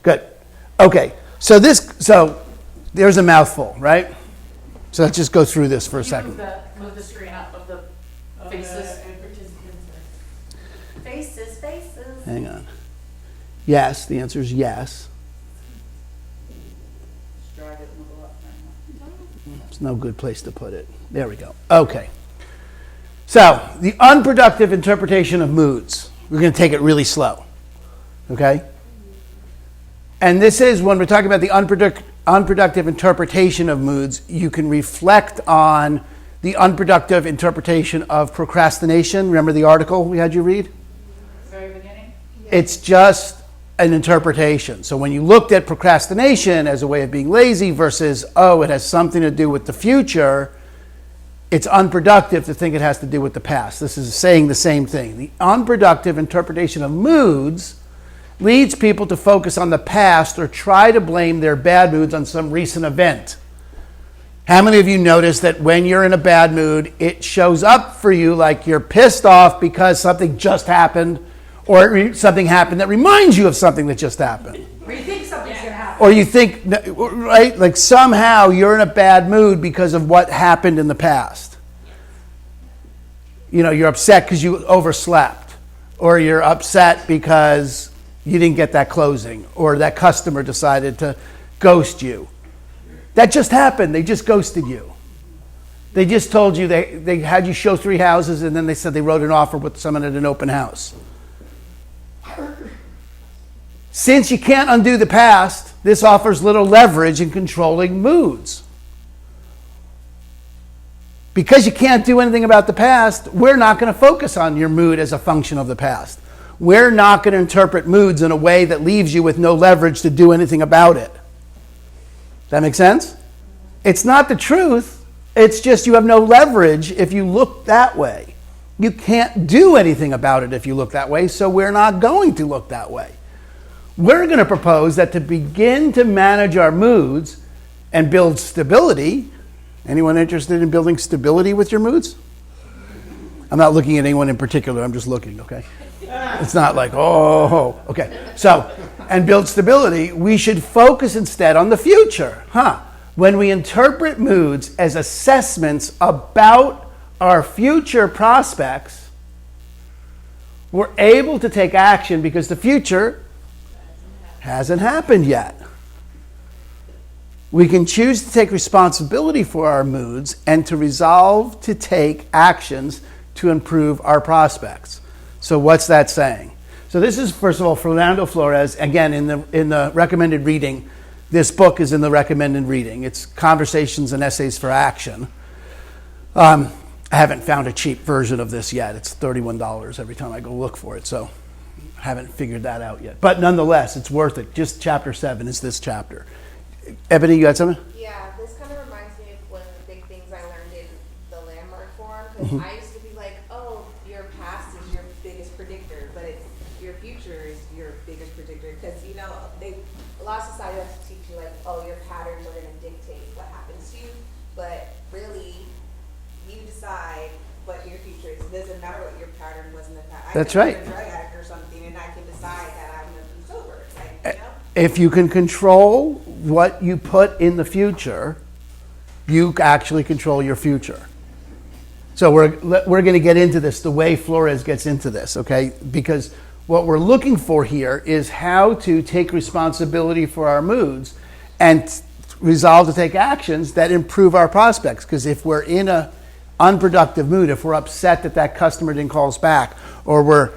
Good. Okay. So there's a mouthful, right? So let's just go through this for a second. Move the screen up of the faces. Faces. Hang on. Yes, the answer is yes. It's no good place to put it. There we go. Okay. So, the unproductive interpretation of moods. We're going to take it really slow. Okay? And this is, when we're talking about the unproductive interpretation of moods, you can reflect on the unproductive interpretation of procrastination. Remember the article we had you read? Very beginning? It's just an interpretation. So when you looked at procrastination as a way of being lazy versus, it has something to do with the future, it's unproductive to think it has to do with the past. This is saying the same thing. The unproductive interpretation of moods leads people to focus on the past or try to blame their bad moods on some recent event. How many of you notice that when you're in a bad mood, it shows up for you like you're pissed off because something just happened, or something happened that reminds you of something that just happened? Or you think something's going to happen. Or you think, right, like somehow you're in a bad mood because of what happened in the past. You know, you're upset because you overslept, or you're upset because you didn't get that closing, or that customer decided to ghost you. That just happened. They just ghosted you. They just told you they had you show 3 houses, and then they said they wrote an offer with someone at an open house. Since you can't undo the past, this offers little leverage in controlling moods. Because you can't do anything about the past, we're not going to focus on your mood as a function of the past. We're not going to interpret moods in a way that leaves you with no leverage to do anything about it. That make sense? It's not the truth. It's just you have no leverage if you look that way. You can't do anything about it if you look that way, so we're not going to look that way. We're going to propose that to begin to manage our moods and build stability. Anyone interested in building stability with your moods? I'm not looking at anyone in particular. I'm just looking, okay? It's not like, okay. So, and build stability, we should focus instead on the future. When we interpret moods as assessments about our future prospects, we're able to take action because the future hasn't happened yet. We can choose to take responsibility for our moods and to resolve to take actions to improve our prospects. So what's that saying? So this is, first of all, Fernando Flores, again, in the recommended reading. This book is in the recommended reading. It's Conversations and Essays for Action. I haven't found a cheap version of this yet. It's $31 every time I go look for it, so I haven't figured that out yet. But nonetheless, it's worth it. Just chapter 7 is this chapter. Ebony, you had something? Yeah, this kind of reminds me of one of the big things I learned in the Landmark Forum, because I used to be like, your past is your biggest predictor, but it's your future is your biggest predictor, because, a lot of society wants to teach you, like, your patterns are going to dictate what happens to you, but really, you decide what your future is. It doesn't matter what your pattern was in the past. That's right. I could be a drug addict or something, and I can decide that I'm going to be sober. If you can control what you put in the future, you actually control your future. So we're going to get into this the way Flores gets into this, okay? Because what we're looking for here is how to take responsibility for our moods and resolve to take actions that improve our prospects. Because if we're in an unproductive mood, if we're upset that customer didn't call us back, or we're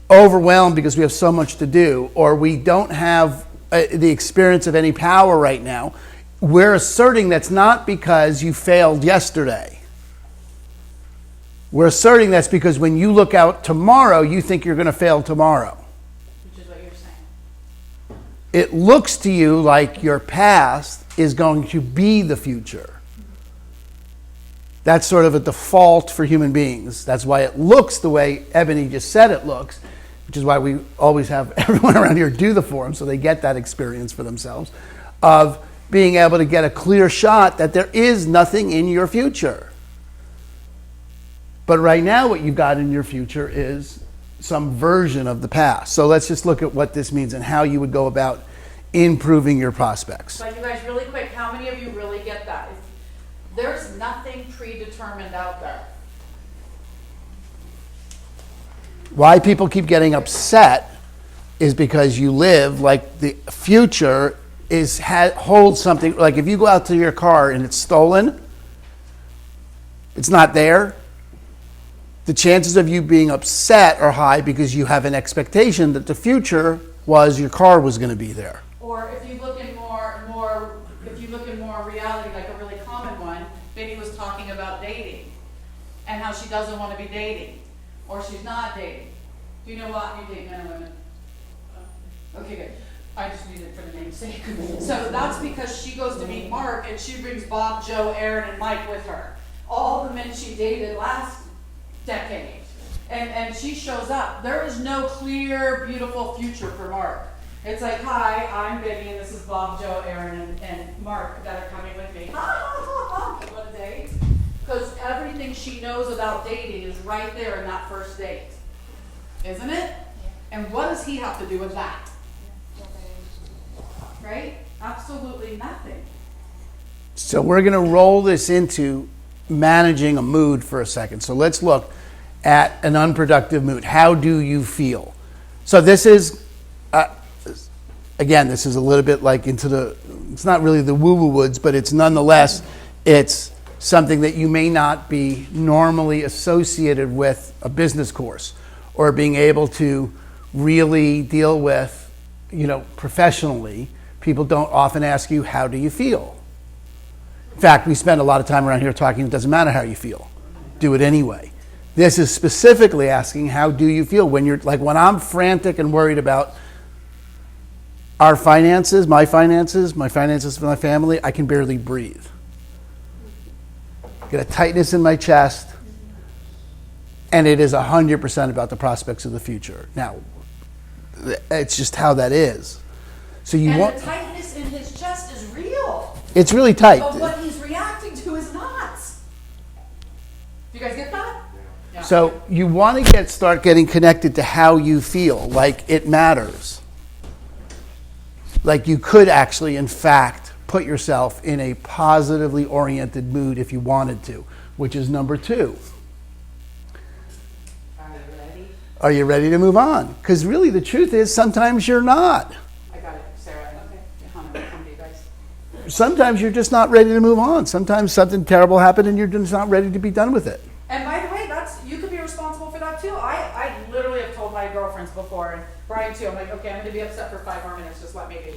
overwhelmed because we have so much to do, or we don't have the experience of any power right now, we're asserting that's not because you failed yesterday. We're asserting that's because when you look out tomorrow, you think you're going to fail tomorrow. Which is what you're saying. It looks to you like your past is going to be the future. That's sort of a default for human beings. That's why it looks the way Ebony just said it looks, which is why we always have everyone around here do the forum so they get that experience for themselves of being able to get a clear shot that there is nothing in your future. But right now what you've got in your future is some version of the past. So let's just look at what this means and how you would go about improving your prospects. But you guys, really quick, how many of you really get that? There's nothing predetermined out there. Why people keep getting upset is because you live like the future holds something. Like if you go out to your car and it's stolen, it's not there. The chances of you being upset are high because you have an expectation that the future was your car was going to be there. Or if you look in more reality, like a really common one, Vinny was talking about dating and how she doesn't want to be dating, or she's not dating. Do you know what? You date men and women? Okay, good. I just need it for the name's sake. So that's because she goes to meet Mark and she brings Bob, Joe, Aaron, and Mike with her. All the men she dated last decade. And she shows up. There is no clear, beautiful future for Mark. It's like, hi, I'm Vinny, and this is Bob, Joe, Aaron, and Mark that are coming with me. What a date. Because everything she knows about dating is right there in that first date. Isn't it? And what does he have to do with that? Right? Absolutely nothing. So we're going to roll this into managing a mood for a second. So let's look at an unproductive mood. How do you feel? So this is, again, this is a little bit like it's not really the woo-woo woods, but it's nonetheless, it's something that you may not be normally associated with a business course or being able to really deal with, professionally. People don't often ask you, how do you feel? In fact, we spend a lot of time around here talking, it doesn't matter how you feel. Do it anyway. This is specifically asking, how do you feel? When I'm frantic and worried about our finances, my finances for my family, I can barely breathe. Get a tightness in my chest, and it is 100% about the prospects of the future. Now, it's just how that is. So the tightness in his chest is real. It's really tight. But what he's reacting to is not. Do you guys get that? Yeah. So you want to start getting connected to how you feel, like it matters. Like you could actually, in fact, put yourself in a positively oriented mood if you wanted to, which is number 2. Are you ready? Are you ready to move on? Because really the truth is sometimes you're not. I got it, Sarah. Okay. Come to you guys. Sometimes you're just not ready to move on. Sometimes something terrible happened and you're just not ready to be done with it. And by the way, you could be responsible for that too. I literally have told my girlfriends before, and Brian too, I'm like, okay, I'm going to be upset for 5 more minutes, just let me be.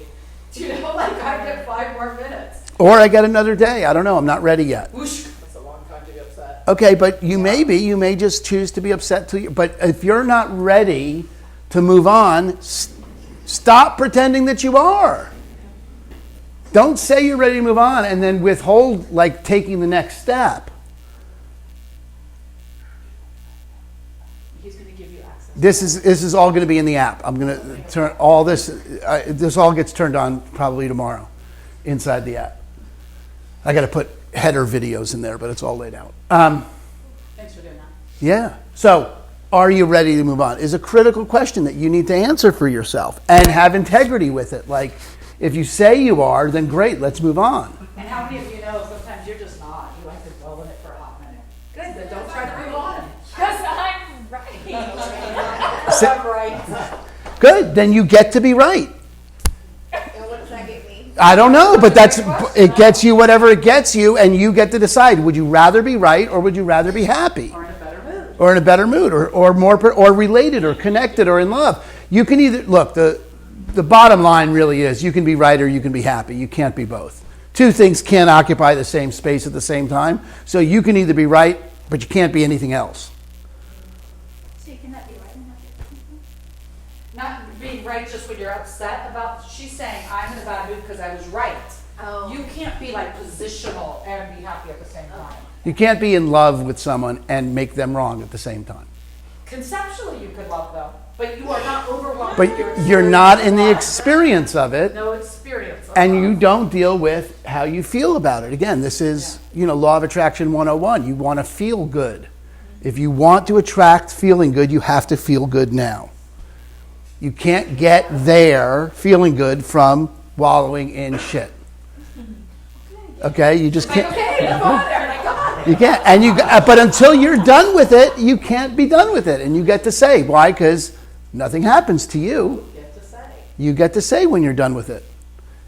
Do you know, like I get 5 more minutes. Or I got another day. I don't know. I'm not ready yet. Whoosh. That's a long time to be upset. Okay, but you may just choose to be upset but if you're not ready to move on, stop pretending that you are. Don't say you're ready to move on and then withhold like taking the next step. He's going to give you access. This is all going to be in the app. I'm going to turn all this. This all gets turned on probably tomorrow, inside the app. I got to put header videos in there, but it's all laid out. Thanks for doing that. Yeah. So, are you ready to move on? Is a critical question that you need to answer for yourself and have integrity with it. Like, if you say you are, then great. Let's move on. And how many of you know sometimes you're just not? You like to dwell in it for a hot minute. Good. Then don't try to move on. Because I'm right. I'm right. Good. Then you get to be right. And what does that get me? I don't know, but it gets you whatever it gets you, and you get to decide. Would you rather be right, or would you rather be happy, Or in a better mood. or in a better mood, or more, or related, or connected, or in love? You can either look. The bottom line really is you can be right or you can be happy. You can't be both. Two things can't occupy the same space at the same time. So you can either be right, but you can't be anything else. So you cannot be right and happy. Not being right just when you're upset about, she's saying, I'm in a bad mood because I was right. Oh. You can't be like positional and be happy at the same time. You can't be in love with someone and make them wrong at the same time. Conceptually you could love them, but you are not overwhelmed. But with your you're not in the experience experience of it, of love. No experience. Of and love. you don't deal with how you feel about it. Again, this is, law of attraction 101. You want to feel good. If you want to attract feeling good, you have to feel good now. You can't get there feeling good from wallowing in shit. Okay, you just Like, can't. okay, move on there, like, come on. You can't, but until you're done with it, you can't be done with it, and you get to say why? Because nothing happens to you. Get to say. You get to say when you're done with it,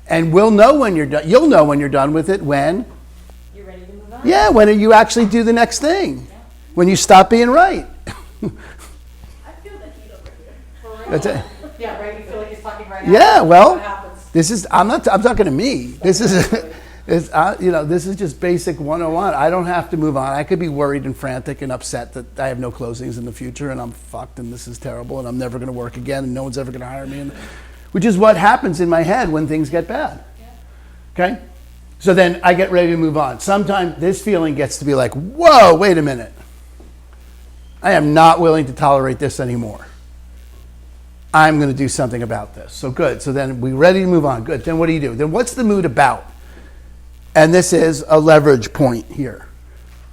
and we'll know when you're done. You'll know when you're done with it when. You're ready to move on? Yeah, when you actually do the next thing, when you stop being right. I feel the heat over here. That's it. Yeah, right, you feel like he's talking right now. Yeah, well, What happens? this is. I'm talking to me. This is. This is just basic 101. I don't have to move on. I could be worried and frantic and upset that I have no closings in the future and I'm fucked and this is terrible and I'm never going to work again and no one's ever going to hire me, which is what happens in my head when things get bad. Okay? So then I get ready to move on. Sometimes this feeling gets to be like, whoa, wait a minute. I am not willing to tolerate this anymore. I'm going to do something about this. So good. So then we're ready to move on. Good. Then what do you do? Then what's the mood about? And this is a leverage point here.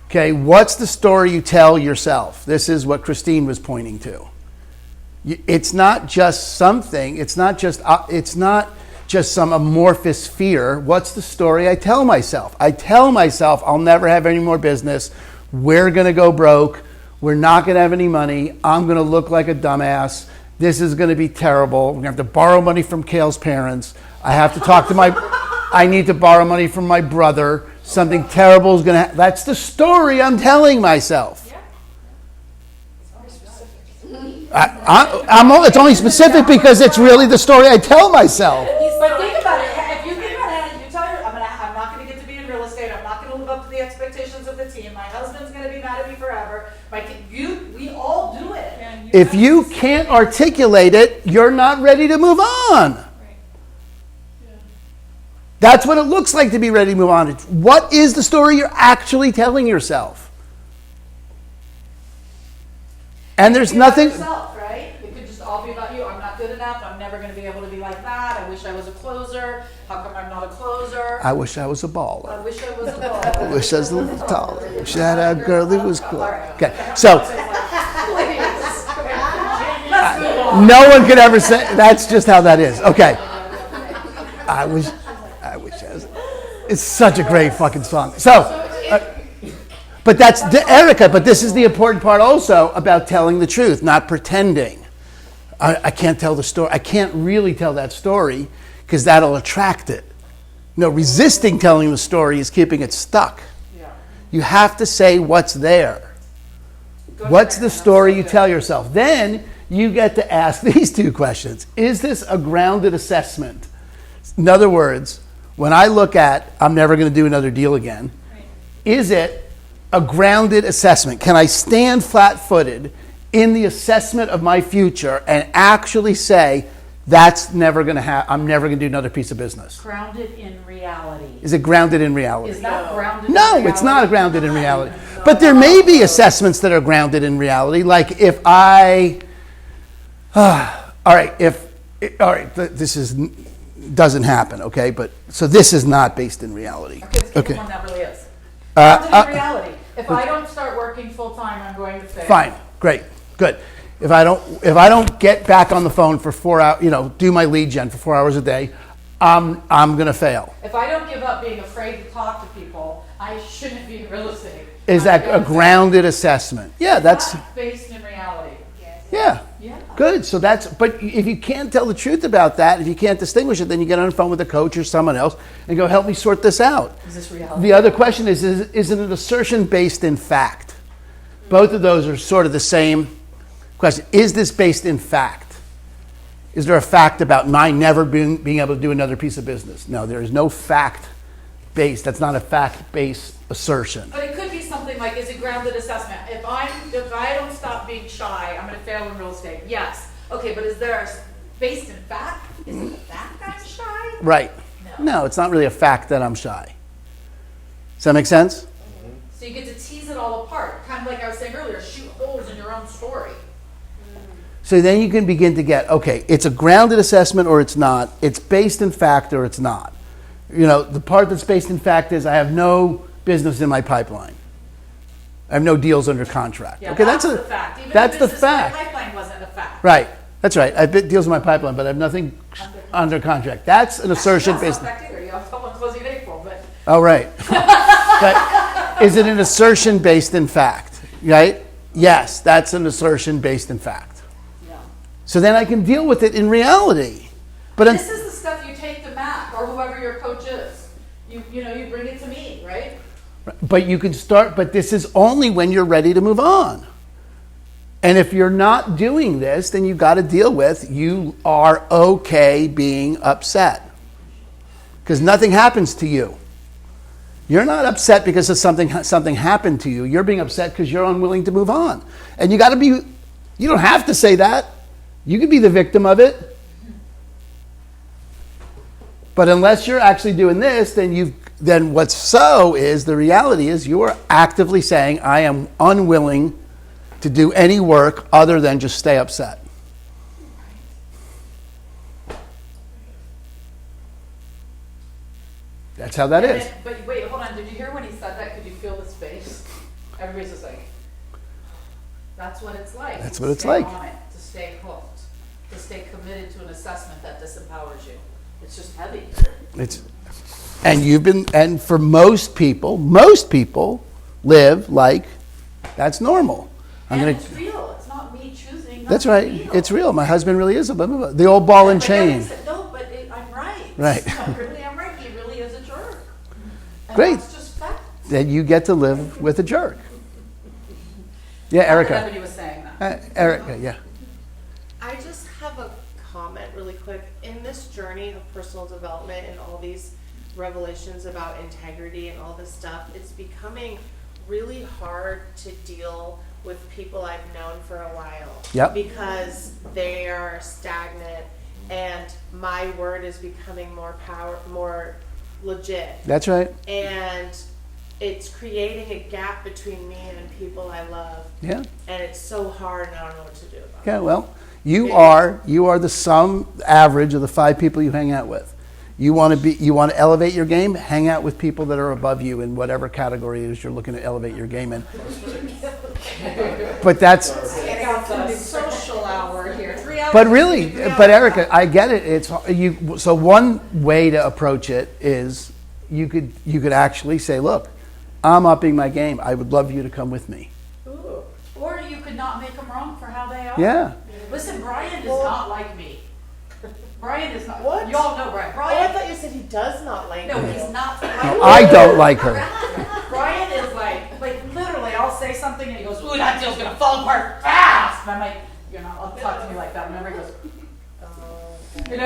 Okay, what's the story you tell yourself? This is what Christine was pointing to. It's not just something, it's not just some amorphous fear. What's the story I tell myself? I tell myself I'll never have any more business. We're going to go broke. We're not going to have any money. I'm going to look like a dumbass. This is going to be terrible. We're going to have to borrow money from Kale's parents. I have to talk to I need to borrow money from my brother. Something terrible is going to happen. That's the story I'm telling myself. It's only specific because it's really the story I tell myself. But think about it. If you think about it, and you tell her, I'm not going to get to be in real estate. I'm not going to live up to the expectations of the team. My husband's going to be mad at me forever. We all do it. If you can't articulate it, you're not ready to move on. That's what it looks like to be ready to move on. What is the story you're actually telling yourself? And there's nothing. Yourself, right? It could just all be about you. I'm not good enough. I'm never going to be able to be like that. I wish I was a closer. How come I'm not a closer? I wish I was a baller. I wish I was a baller. I wish I was a little taller. I wish I had a girl who was cool. Okay, so Let's move on. no one could ever say that's just how that is. Okay. I wish I was. It's such a great fucking song. So, but that's Erica. But this is the important part also about telling the truth, not pretending. I can't tell the story. I can't really tell that story because that'll attract it. No, resisting telling the story is keeping it stuck. Yeah. You have to say what's there. What's the story you tell yourself? Then you get to ask these two questions. Is this a grounded assessment? In other words, when I look at, I'm never going to do another deal again, is it a grounded assessment? Can I stand flat-footed in the assessment of my future and actually say, that's never going to happen, I'm never going to do another piece of business? Grounded in reality. Is it grounded in reality? Is that grounded in No, reality? it's not grounded in reality. But there may be assessments that are grounded in reality. Like if I, this doesn't happen, okay? But so this is not based in reality. Okay, let's get Okay. the one that really is. Grounded in reality. If I don't start working full time, I'm going to fail. Fine, great, good. If I don't get back on the phone for 4 hours, do my lead gen for 4 hours a day, I'm gonna fail. If I don't give up being afraid to talk to people, I shouldn't be in real estate. Is that a grounded assessment? Yeah, that's based in reality. yeah. Yeah. Good. So but if you can't tell the truth about that, if you can't distinguish it, then you get on the phone with a coach or someone else and go, help me sort this out. Is this reality? The other question is it an assertion based in fact? Both of those are sort of the same question. Is this based in fact? Is there a fact about my never being able to do another piece of business? No, there is no fact based. That's not a fact based assertion. But it could be something like, is it grounded assessment? If I don't stop being shy, I'm going to fail in real estate. Yes. Okay, but is there based in fact? Is it a fact I'm shy? Right. No, it's not really a fact that I'm shy. Does that make sense? So you get to tease it all apart. Kind of like I was saying earlier, shoot holes in your own story. So then you can begin to get, okay, it's a grounded assessment or it's not. It's based in fact or it's not. The part that's based in fact is I have no business in my pipeline. I have no deals under contract. Yeah, okay, that's the fact. Even that's the the business in my fact. pipeline wasn't a fact. Right. That's right. It deals with my pipeline, but I have nothing under contract. That's an assertion That's based. not fact either, you have someone closing in April, but. Oh, right. But is it an assertion based in fact? Right? Yes, that's an assertion based in fact. Yeah. So then I can deal with it in reality. But This is the stuff you take to Matt or whoever your coach is. You bring it to me, right? But you can start, but this is only when you're ready to move on. And if you're not doing this, then you've got to deal with you are okay being upset. Because nothing happens to you. You're not upset because of something happened to you. You're being upset because you're unwilling to move on. And you got to be, you don't have to say that. You could be the victim of it. But unless you're actually doing this, then what's so is the reality is you are actively saying, I am unwilling to do any work other than just stay upset. That's how that is. But wait, hold on. Did you hear when he said that? Could you feel his face? Everybody's just like, that's what it's like. That's to what it's stay like. On it, to stay hooked, to stay committed to an assessment that disempowers you. It's just heavy. And for most people live like that's normal. It's real. It's not me choosing. That's right. It's real. My husband really is a blah, blah, blah. The old ball and chain. No, but I'm right. Right. I really am right. He really is a jerk. And Great. That's just fact. That you get to live with a jerk. Yeah, Erica. That's what he was saying that. Erica, yeah. I just have a comment really quick. In this journey of personal development and all these revelations about integrity and all this stuff, it's becoming really hard to deal with people I've known for a while. Yep. Because they are stagnant and my word is becoming more legit. That's right. And it's creating a gap between me and people I love. Yeah. And it's so hard and I don't know what to do about it. Yeah, well, you are the sum average of the 5 people you hang out with. You want to elevate your game, hang out with people that are above you in whatever category it is you're looking to elevate your game in. But that's Social hour here. 3 hours. But really, but Erica, I get it. So one way to approach it is you could actually say, look, I'm upping my game. I would love you to come with me. Ooh. Or you could not make them wrong for how they are. Yeah. Listen, Brian is not like me. Brian is not. What? You all know Brian. Oh, I Brian. thought you said he does not like No, you. he's not. No, I don't like her. Brian is like literally, I'll say something and he goes, ooh, that deal's gonna fall apart fast. And I'm like, you're not allowed to talk to me like that. Remember, he goes,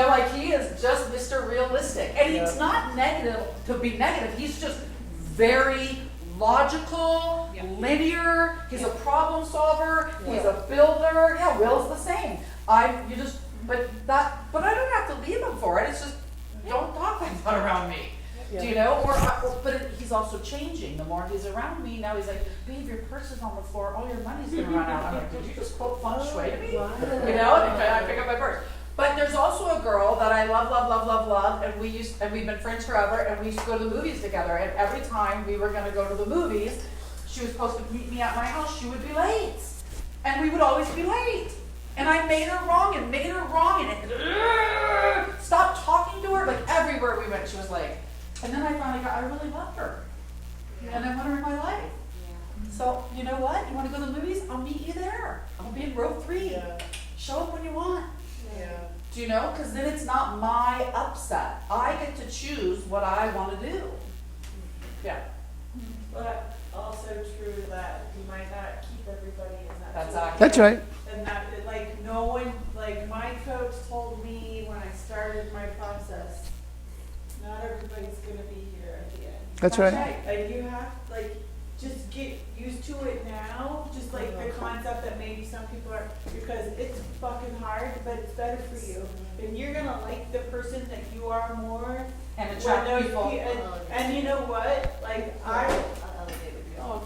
like he is just Mr. Realistic. And it's not negative to be negative. He's just very logical, linear. He's a problem solver. He's a builder. Yeah, Will's the same. But I don't have to leave him for it. It's just, don't talk like that around me. Do you know? He's also changing. The more he's around me, now he's like, babe, your purse is on the floor. All your money's gonna run out. I'm like, did you just quote feng shui to me? Wow. And I pick up my purse. But there's also a girl that I love, and we've been friends forever, and we used to go to the movies together. And every time we were gonna go to the movies, she was supposed to meet me at my house. She would be late, and we would always be late. And I made her wrong, and stopped talking to her. Like everywhere we went, she was like. And then I finally got, I really loved her. And I want her in my life. So, you know what? You want to go to the movies? I'll meet you there. I'll be in row 3. Show up when you want. Do you know? Because then it's not my upset. I get to choose what I want to do. Yeah. But also true that you might not keep everybody in that. That's situation. accurate. That's right. And that, no one, my coach told me when I started my process, not everybody's gonna be here at the end. That's right. You have, just get used to it now, just the concept that maybe some people are, because it's fucking hard, but it's better for you. And you're gonna like the person that you are more. And attract when those people. And you know what,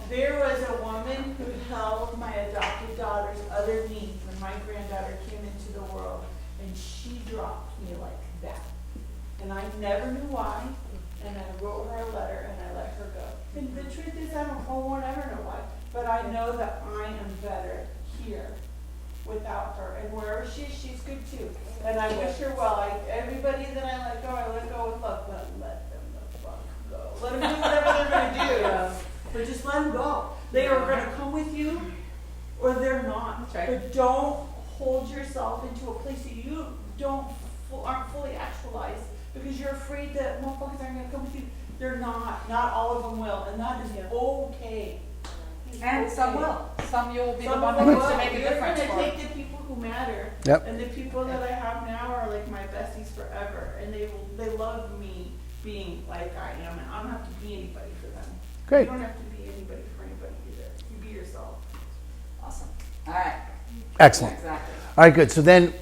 there was a woman who held my adopted daughter's other knee when my granddaughter came into the world, and she dropped me like that. And I never knew why, and I wrote her a letter and I let her go. And the truth is, I won't ever know why, but I know that I am better here without her. And wherever she is, she's good too. And I wish her well. Everybody that I let go with love, but let them the fuck go. Let them do whatever they're gonna do. But just let them go. They are gonna come with you, or they're not. That's right. But don't hold yourself into a place that you aren't fully actualized because you're afraid that motherfuckers aren't gonna come with you. They're not. Not all of them will, and that is okay. And some will. Some you'll be the Some one of that them gets to will. make a difference You're for. gonna take the people who matter. Yep. And the people that I have now are like my besties forever, and they love me being like I am, and I don't have to be anybody for them. Great. You don't have to be anybody for anybody either. You be yourself. Awesome. All right. Excellent. Exactly. All right, good. So then,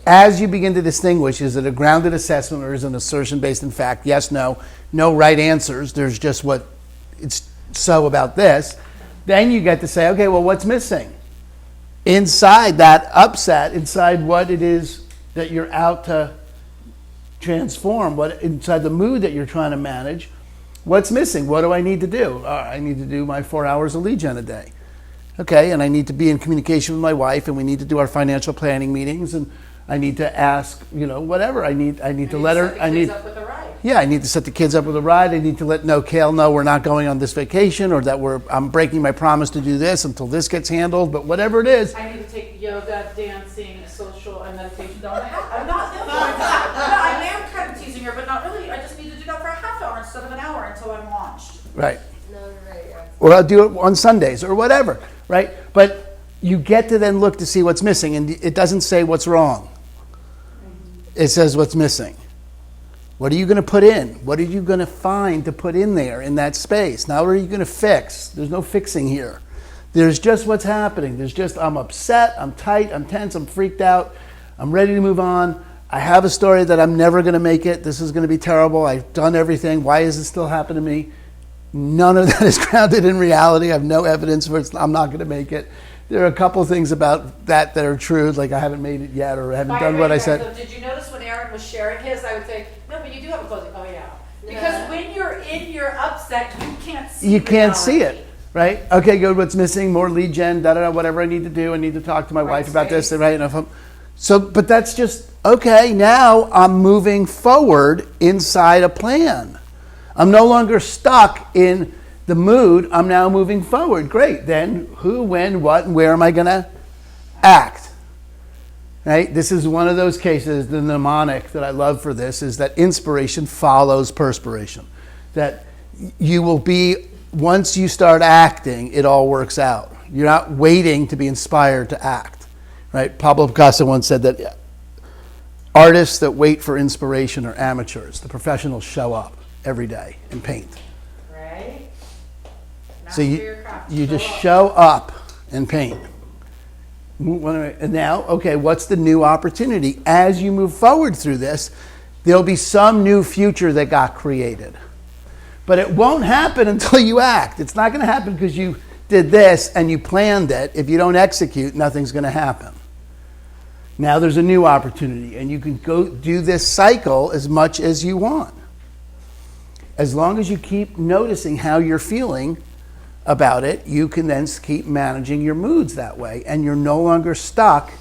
as you begin to distinguish, is it a grounded assessment or is it an assertion based in fact? Yes, no. No right answers. There's just what it's so about this. Then you get to say, okay, well, what's missing? Inside that upset, inside what it is that you're out to transform, what inside the mood that you're trying to manage, what's missing? What do I need to do? I need to do my 4 hours of lead gen a day. Okay, and I need to be in communication with my wife, and we need to do our financial planning meetings, and I need to ask, whatever. I need to let her. I need. Up with a ride. Yeah, I need to set the kids up with a ride. I need to let Kale know we're not going on this vacation, or that I'm breaking my promise to do this until this gets handled. But whatever it is, I need to take yoga, dancing, social, and meditation down the half. I'm not. No, I am kind of teasing her, but not really. I just need to do that for a half hour instead of an hour until I'm launched. right? No, you're right, yeah. Or I'll do it on Sundays or whatever, right? But you get to then look to see what's missing, and it doesn't say what's wrong. It says what's missing. What are you going to put in? What are you going to find to put in there in that space? Now, what are you going to fix? There's no fixing here. There's just what's happening. There's just, I'm upset, I'm tight, I'm tense, I'm freaked out, I'm ready to move on. I have a story that I'm never going to make it. This is going to be terrible. I've done everything. Why is it still happening to me? None of that is grounded in reality. I have no evidence for it. I'm not going to make it. There are a couple things about that are true, like I haven't made it yet or I haven't done what I said. So did you notice when Aaron was sharing his, I would say, no, but you do have a closing. Oh, yeah. Because when you're in your upset, you can't see You can't see reality. it, right? Okay, good. What's missing? More lead gen, whatever I need to do. I need to talk to my wife about this, space. right? But that's just, okay, now I'm moving forward inside a plan. I'm no longer stuck in the mood. I'm now moving forward. Great. Then who, when, what, and where am I going to act? Right? This is one of those cases, the mnemonic that I love for this is that inspiration follows perspiration. That you will be, once you start acting, it all works out. You're not waiting to be inspired to act. Right? Pablo Picasso once said that artists that wait for inspiration are amateurs. The professionals show up every day and paint. Right? So Master your craft. you just up. show up and paint. And now, okay, what's the new opportunity? As you move forward through this, there'll be some new future that got created. But it won't happen until you act. It's not going to happen because you did this and you planned it. If you don't execute, nothing's going to happen. Now there's a new opportunity, and you can go do this cycle as much as you want. As long as you keep noticing how you're feeling about it, you can then keep managing your moods that way, and you're no longer stuck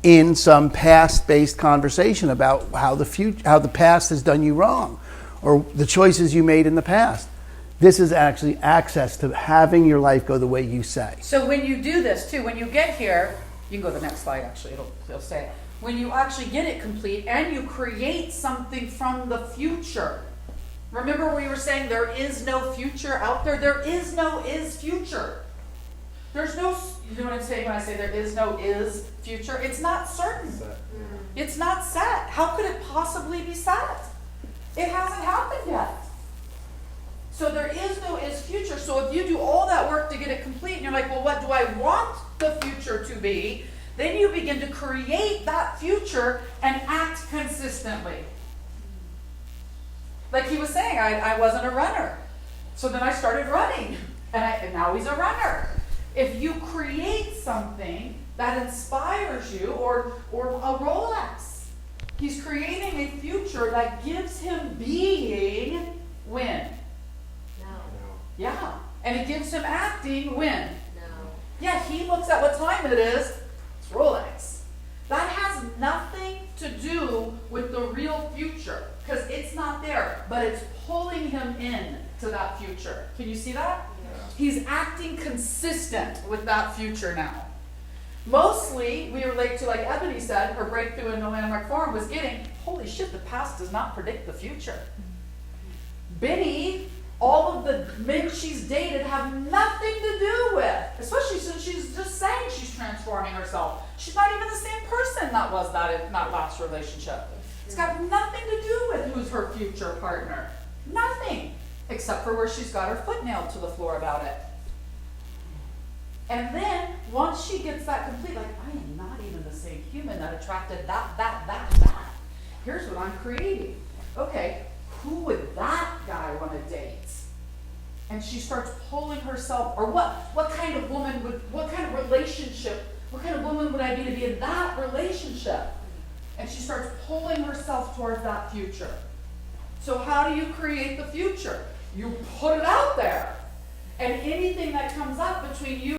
in some past-based conversation about how the past has done you wrong or the choices you made in the past. This is actually access to having your life go the way you say. So when you do this too, when you get here, you can go to the next slide actually, it'll say it. When you actually get it complete and you create something from the future. Remember we were saying there is no future out there? There is no is future. There's no, you know what I'm saying when I say there is no is future? It's not certain. It's not set. How could it possibly be set? It hasn't happened yet. So there is no is future. So if you do all that work to get it complete and you're like, well, what do I want the future to be? Then you begin to create that future and act consistently. Like he was saying, I wasn't a runner. So then I started running, and now he's a runner. If you create something that inspires you, or a Rolex, he's creating a future that gives him being when? No, Yeah. And it gives him acting when? no. Yeah, he looks at what time it is. It's Rolex. That has nothing to do with the real future, because it's not there, but it's pulling him in to that future. Can you see that? He's acting consistent with that future now. Mostly, we relate to, like Ebony said, her breakthrough in the Landmark Forum was getting, holy shit, the past does not predict the future. Benny, all of the men she's dated have nothing to do with, especially since she's just saying she's transforming herself. She's not even the same person that was that in that last relationship. It's got nothing to do with who's her future partner. Nothing. Except for where she's got her foot nailed to the floor about it. And then, once she gets that complete, like, I am not even the same human that attracted that. Here's what I'm creating. Okay, who would that guy want to date? And she starts pulling herself, or what kind of woman would, what kind of relationship, what kind of woman would I be to be in that relationship? And she starts pulling herself towards that future. So how do you create the future? You put it out there. And anything that comes up between you